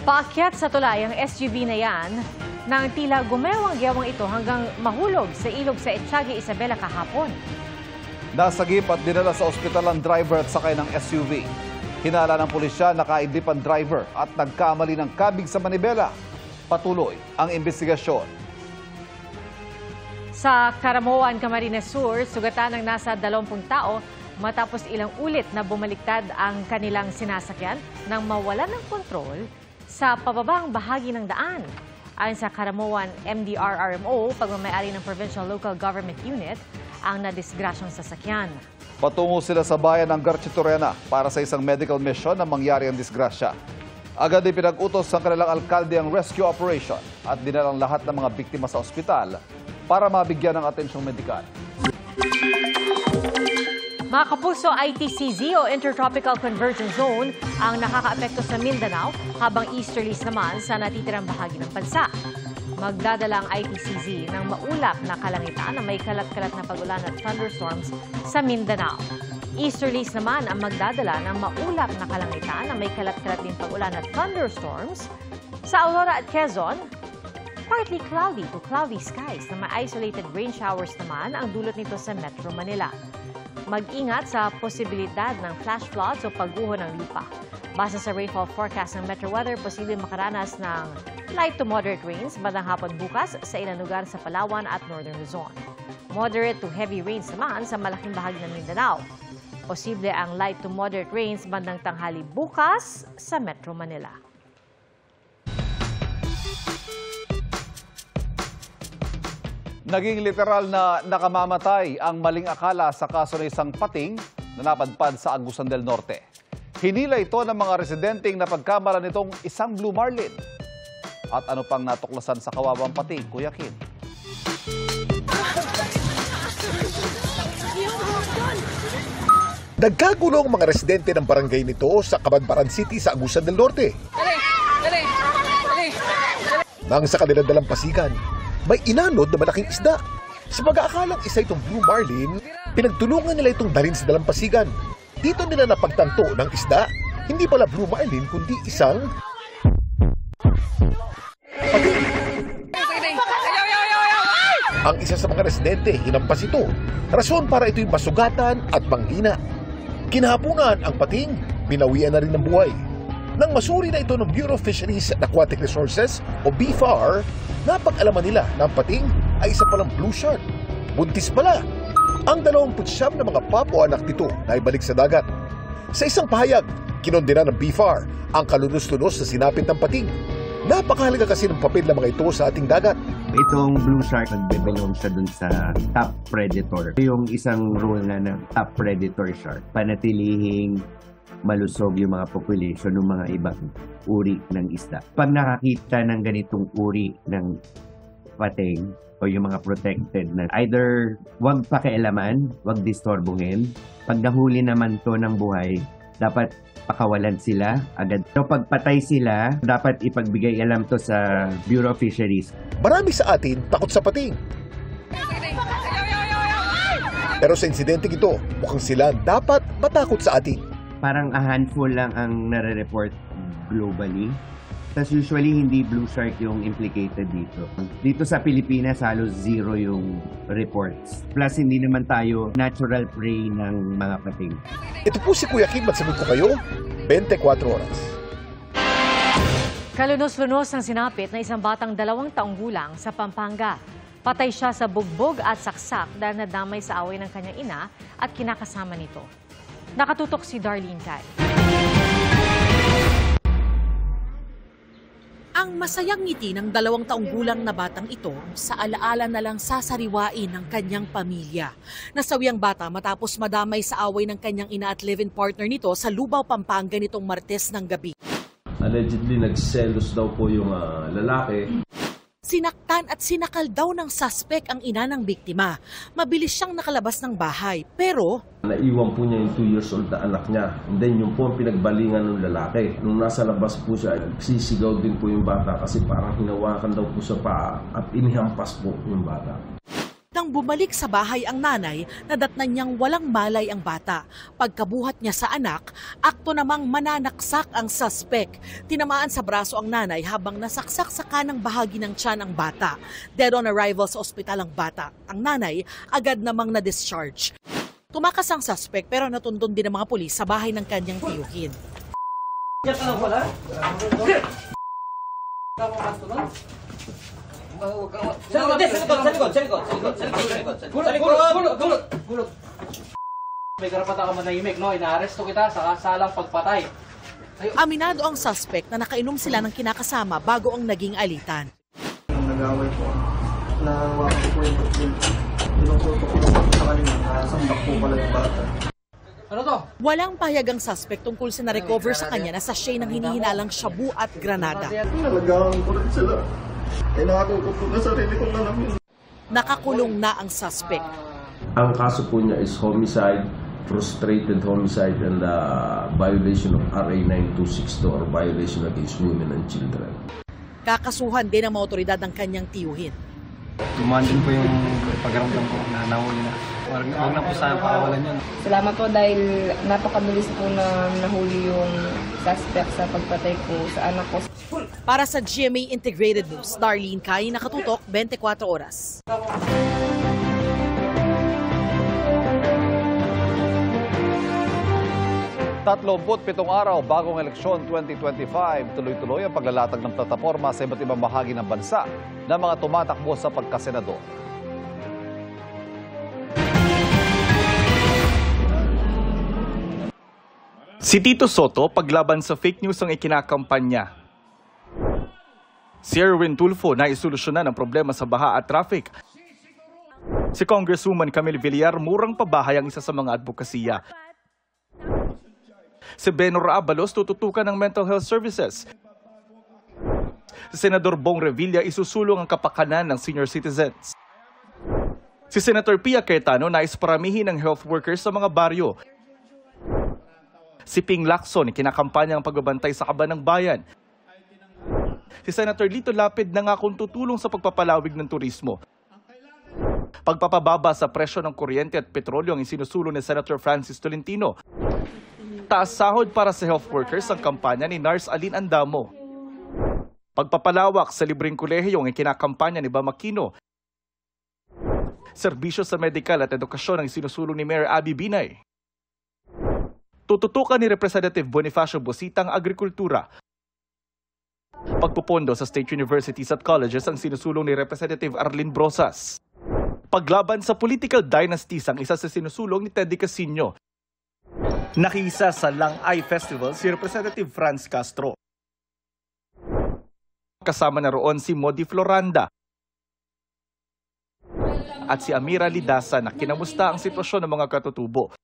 Paakyat sa tulay ang SUV na yan nang tila gumewang-gewang ito hanggang mahulog sa ilog sa Ethiague, Isabela kahapon. Nasagip at dinala sa ospital ang driver at sakay ng SUV. Hinala ng pulisya na kaidlip ang driver at nagkamali ng kabig sa manibela. Patuloy ang investigasyon. Sa Caramoan, Camarines Sur, sugatan ng nasa 20 tao matapos ilang ulit na bumaliktad ang kanilang sinasakyan nang mawalan ng kontrol sa pababang bahagi ng daan. Ayon sa Caramoan MDRRMO, pagmamayari ng Provincial Local Government Unit, ang nadisgrasyang sasakyan. Patungo sila sa bayan ng Garchitorena para sa isang medical mission na mangyari ang disgrasya. Agad ay pinag-utos ng kanilang alkalde ang rescue operation at dinalang lahat ng mga biktima sa ospital para mabigyan ng atensyong medikal. Mga kapuso, ITCZ o Intertropical Convergence Zone ang nakakaapekto sa Mindanao habang easterlies naman sa natitirang bahagi ng bansa. Magdadala ang ITCZ ng maulap na kalangitan na may kalat-kalat na pag-ulan at thunderstorms sa Mindanao. Easterlies naman ang magdadala ng maulap na kalangitan na may kalat-kalat din pag-ulan at thunderstorms sa Aurora at Quezon. Partly cloudy to cloudy skies na may isolated rain showers naman ang dulot nito sa Metro Manila. Mag-ingat sa posibilidad ng flash floods o pagguho ng lupa. Base sa rainfall forecast ng Metro Weather, posibleng makaranas ng light to moderate rains bandang hapon bukas sa ilang lugar sa Palawan at Northern Luzon. Moderate to heavy rains naman sa malaking bahagi ng Mindanao. Posible ang light to moderate rains bandang tanghali bukas sa Metro Manila. Naging literal na nakamamatay ang maling akala sa kaso ng isang pating na napadpad sa Agusan del Norte. Hinila ito ng mga residenteng napagkamalan nitong isang Blue Marlin. At ano pang natuklasan sa kawawang pating, Kuya Kim? Nagkagulo ang mga residente ng barangay nito sa Cabadbaran City sa Agusan del Norte. Nang sa kanilang dalampasigan, may inanod na malaking isda. Sa pag-aakalang isa itong Blue Marlin, pinagtulungan nila itong dalhin sa dalampasigan. Dito nila napagtanto ng isda, hindi pala Blue Marlin kundi isang pating. Ang isa sa mga residente hinampas ito, rason para ito'y masugatan at manghina. Kinahapunan ang pating, binawian na rin ng buhay. Nang masuri na ito ng Bureau of Fisheries and Aquatic Resources o BFAR, napag-alaman nila na ang pating ay isa palang blue shark. Buntis pala. Ang 29 na mga papo anak nito na ibalik sa dagat. Sa isang pahayag, kinondena ng BFAR ang kalunos-lunos na sinapit ng pating. Napakahalaga kasi ng papel ng mga ito sa ating dagat. Itong blue shark, nagbe-belong siya dun sa top predator. Yung isang rule na ng top predator shark, panatilihing malusog yung mga population ng mga ibang uri ng isda. Pag nakakita ng ganitong uri ng pating o yung mga protected na either wag pakialaman, wag disturbuhin. Pag nahuli naman to ng buhay, dapat pakawalan sila agad. So pagpatay sila, dapat ipagbigay alam to sa Bureau of Fisheries. Marami sa atin takot sa pating. Pero sa insidente ito, mukhang sila dapat matakot sa atin. Parang a handful lang ang nare-report globally. Tapos usually hindi blue shark yung implicated dito. Dito sa Pilipinas, halos zero yung reports. Plus hindi naman tayo natural prey ng mga pating. Ito po si Kuya Kim at sagot ko kayo, 24 oras. Kalunos-lunos ang sinapit na isang batang 2 taong gulang sa Pampanga. Patay siya sa bugbog at saksak dahil nadamay sa away ng kanyang ina at kinakasama nito. Nakatutok si Darlene Tay. Ang masayang ngiti ng 2 taong gulang na batang ito sa alaala na lang sasariwain ng kanyang pamilya. Nasawi ang bata matapos madamay sa away ng kanyang ina at live-in partner nito sa Lubao, Pampanga nitong Martes ng gabi. Allegedly nagselos daw po yung lalaki. Sinaktan at sinakal daw ng suspect ang ina ng biktima. Mabilis siyang nakalabas ng bahay, pero naiwan po niya yung 2 years old na anak niya. And then yung po ang pinagbalingan ng lalaki. Nung nasa labas po siya, sisigaw din po yung bata kasi parang hinawakan daw po sa paa at inihampas po yung bata. Nang Nang bumalik sa bahay ang nanay, nadatnan niyang walang malay ang bata. Pagkabuhat niya sa anak, akto namang mananaksak ang suspect. Tinamaan sa braso ang nanay habang nasaksak sa kanang bahagi ng tiyan ang bata. Dead on arrival sa ospital ang bata. Ang nanay agad namang na-discharge. Tumakas ang suspect pero natundon din ng mga pulis sa bahay ng kanyang tiyuhin. May karapatan ka manahimik, no? Inaaresto kita sa kasalang pagpatay. Aminado ang suspect na nakainom sila ng kinakasama bago ang naging alitan. Nag-away po, nawakan ko po yung tinututok ko sa kanina, nasambak po pala yung bata. Ano to? Walang pahayag ang suspect tungkol sa na-recover sa kanya na sachet ng hinihinalang shabu at granada. Nalagaan ko rin sila. Nakatutok ko na sarili kong anak yun. Nakakulong na ang suspect. Ang kaso po niya is homicide, frustrated homicide, and violation of RA 9262 or violation against women and children. Kakasuhan din ng mga otoridad ang kanyang tiyuhin. Tumaan din po yung pagramdam ko na nahuli na. Huwag na po sana pakawalan yun. Salamat po dahil napakabilis po na nahuli yung suspect sa pagpatay ko sa anak ko. Para sa GMA Integrated News, Darlene Kai, nakatutok 24 oras. 37 araw bagong eleksyon 2025, tuloy-tuloy ang paglalatag ng plataporma sa iba't ibang bahagi ng bansa ng mga tumatakbo sa pagkasenador. Si Tito Soto, paglaban sa fake news ang ikinakampanya. Si Erwin Tulfo, naisolusyonan ang problema sa baha at traffic. Si Congresswoman Camille Villar, murang pabahay ang isa sa mga advokasya. Si Benno Abalos, tututukan ng mental health services. Si Senador Bong Revilla, isusulong ang kapakanan ng senior citizens. Si Senator Pia Cayetano, nais paramihin ng health workers sa mga baryo. Si Ping Lacson, kinakampanya ang pagbabantay sa kaban ng bayan. Si Senator Lito Lapid, nangakong tutulong sa pagpapalawig ng turismo. Pagpapababa sa presyo ng kuryente at petrolyo ang isinusulong ni Senator Francis Tolentino. Taas sahod para sa health workers ang kampanya ni Nars Alin Andamo. Pagpapalawak sa libreng kolehiyo ang ikinakampanya ni Bam Aquino. Serbisyo sa medikal at edukasyon ang isinusulong ni Mayor Abby Binay. Tututukan ni Representative Bonifacio Bosita ang agrikultura. Pagpupondo sa state universities at colleges ang sinusulong ni Representative Arlene Brosas. Paglaban sa political dynasties ang isa sa sinusulong ni Teddy Casino. Nakisa sa Lang-Ay Festival si Representative Franz Castro. Kasama na roon si Modi Floranda at si Amira Lidasa na kinamusta ang sitwasyon ng mga katutubo.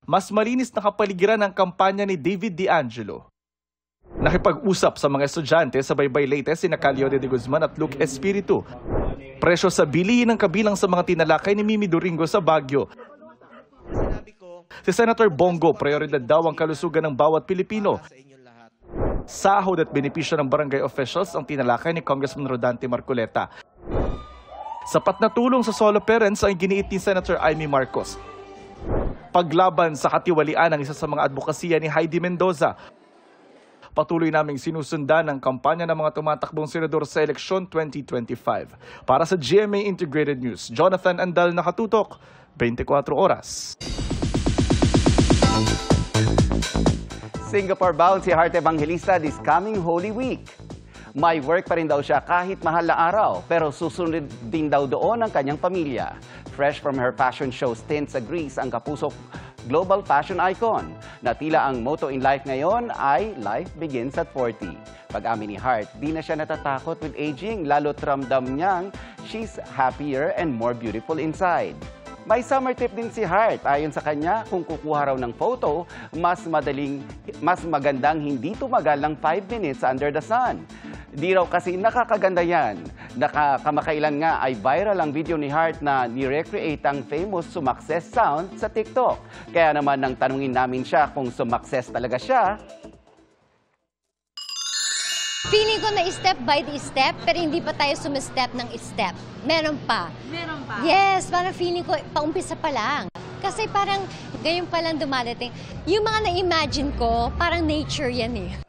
Mas malinis na kapaligiran ang kampanya ni David D'Angelo. Nakipag-usap sa mga estudyante sa Baybay Leyte sina Calio de Guzman at Luke Espiritu. Presyo sa bilihin ng kabilang sa mga tinalakay ni Mimi Doringo sa Baguio. Si Senator Bongo, prioridad daw ang kalusugan ng bawat Pilipino. Sahod at benepisyo ng barangay officials ang tinalakay ni Congressman Rodante Marcoleta. Sapat na tulong sa solo parents ang giniit ni Senator Amy Marcos. Paglaban sa katiwalian ng isa sa mga advokasya ni Heidi Mendoza. Patuloy naming sinusundan ang kampanya ng mga tumatakbong senador sa eleksyon 2025. Para sa GMA Integrated News, Jonathan Andal, nakatutok, 24 oras. Singapore-bound si Heart Evangelista this coming Holy Week. May work pa rin daw siya kahit mahal na araw, pero susunod din daw doon ang kanyang pamilya. Fresh from her fashion show stint sa Greece ang kapusok global fashion icon. Na tila ang motto in life ngayon ay life begins at 40. Pag-amin ni Heart, di na siya natatakot with aging, lalo't ramdam niyang she's happier and more beautiful inside. May summer tip din si Heart. Ayon sa kanya, kung kukuha raw ng photo, mas magandang hindi tumagal ng 5 minutes under the sun. Di raw kasi nakakaganda yan. Kamakailan nga ay viral ang video ni Heart na ni-recreate ang famous sumakses sound sa TikTok. Kaya naman nang tanungin namin siya kung sumakses talaga siya, Feeling ko na step by the step, pero hindi pa tayo sumistep ng step. Meron pa. Meron pa? Yes, parang feeling ko, paumpisa pa lang. Kasi parang ngayon pa lang dumadating. Yung mga na-imagine ko, parang nature yan eh.